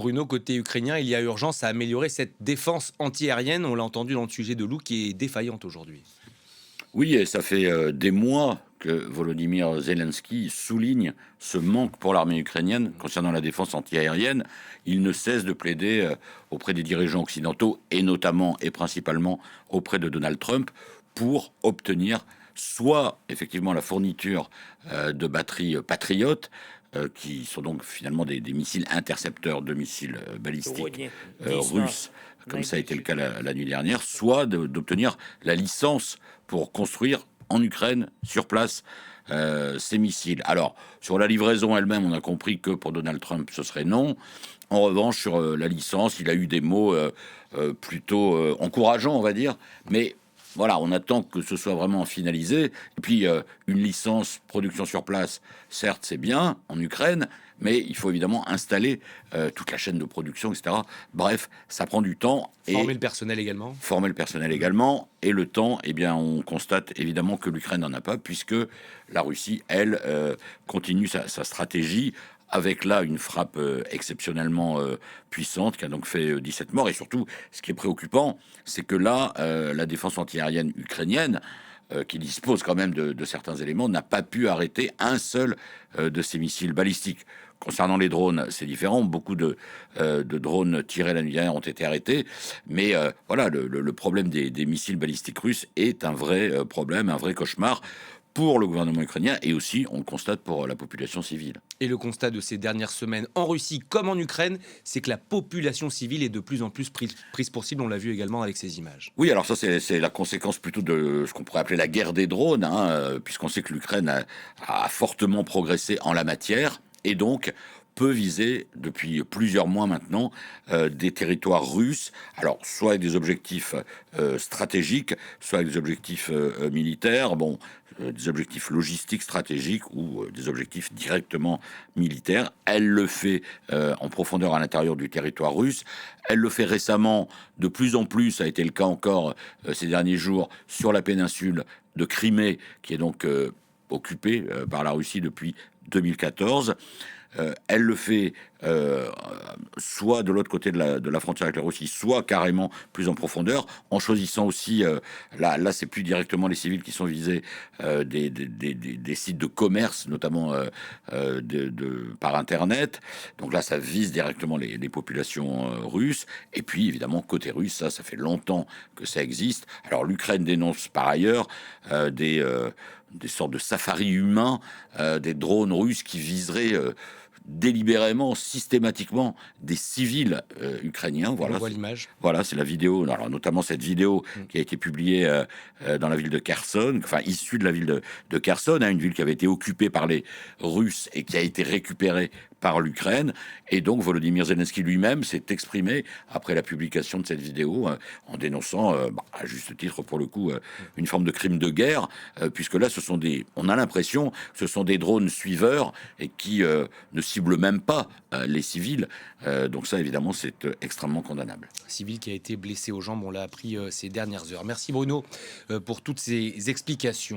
Bruno, côté ukrainien, il y a urgence à améliorer cette défense antiaérienne. On l'a entendu dans le sujet de l'eau qui est défaillante aujourd'hui. Oui, et ça fait des mois que Volodymyr Zelensky souligne ce manque pour l'armée ukrainienne concernant la défense antiaérienne. Il ne cesse de plaider auprès des dirigeants occidentaux et notamment et principalement auprès de Donald Trump pour obtenir soit effectivement la fourniture de batteries Patriot, qui sont donc finalement des missiles intercepteurs de missiles balistiques russes, comme ça a été le cas la nuit dernière, soit d'obtenir la licence pour construire en Ukraine, sur place, ces missiles. Alors, sur la livraison elle-même, on a compris que pour Donald Trump, ce serait non. En revanche, sur la licence, il a eu des mots plutôt encourageants, on va dire, mais voilà, on attend que ce soit vraiment finalisé. Et puis, une licence production sur place, certes, c'est bien en Ukraine, mais il faut évidemment installer toute la chaîne de production, etc. Bref, ça prend du temps Former et le personnel également. former le personnel également. Et le temps, eh bien, on constate évidemment que l'Ukraine n'en a pas, puisque la Russie, elle, continue sa stratégie avec là une frappe exceptionnellement puissante qui a donc fait 17 morts. Et surtout, ce qui est préoccupant, c'est que là, la défense antiaérienne ukrainienne, qui dispose quand même de certains éléments, n'a pas pu arrêter un seul de ces missiles balistiques. Concernant les drones, c'est différent. Beaucoup de drones tirés la nuit dernière ont été arrêtés. Mais voilà, le problème des missiles balistiques russes est un vrai problème, un vrai cauchemar pour le gouvernement ukrainien et aussi, on le constate, pour la population civile. Et le constat de ces dernières semaines en Russie comme en Ukraine, c'est que la population civile est de plus en plus prise pour cible. On l'a vu également avec ces images. Oui, alors ça, c'est la conséquence plutôt de ce qu'on pourrait appeler la guerre des drones, hein, puisqu'on sait que l'Ukraine a fortement progressé en la matière, et donc peut viser depuis plusieurs mois maintenant des territoires russes, alors soit avec des objectifs stratégiques, soit avec des objectifs militaires, bon, des objectifs logistiques stratégiques ou des objectifs directement militaires. Elle le fait en profondeur à l'intérieur du territoire russe. Elle le fait récemment, de plus en plus, ça a été le cas encore ces derniers jours, sur la péninsule de Crimée, qui est donc occupée par la Russie depuis 2014. Elle le fait soit de l'autre côté de la frontière avec la Russie, soit carrément plus en profondeur, en choisissant aussi, là c'est plus directement les civils qui sont visés, des sites de commerce, notamment par Internet. Donc là, ça vise directement les populations russes. Et puis, évidemment, côté russe, ça fait longtemps que ça existe. Alors l'Ukraine dénonce par ailleurs des sortes de safaris humains, des drones russes qui viseraient délibérément, systématiquement, des civils ukrainiens. On Voilà, voit l'image. voilà, c'est la vidéo, alors notamment cette vidéo qui a été publiée dans la ville de Kherson, enfin issue de la ville de Kherson, hein, une ville qui avait été occupée par les Russes et qui a été récupérée par l'Ukraine. Et donc Volodymyr Zelensky lui-même s'est exprimé après la publication de cette vidéo en dénonçant, à juste titre pour le coup, une forme de crime de guerre, puisque là, on a l'impression, ce sont des drones suiveurs et qui ne ciblent même pas les civils. Donc ça, évidemment, c'est extrêmement condamnable. Civil qui a été blessé aux jambes, on l'a appris ces dernières heures. Merci Bruno pour toutes ces explications.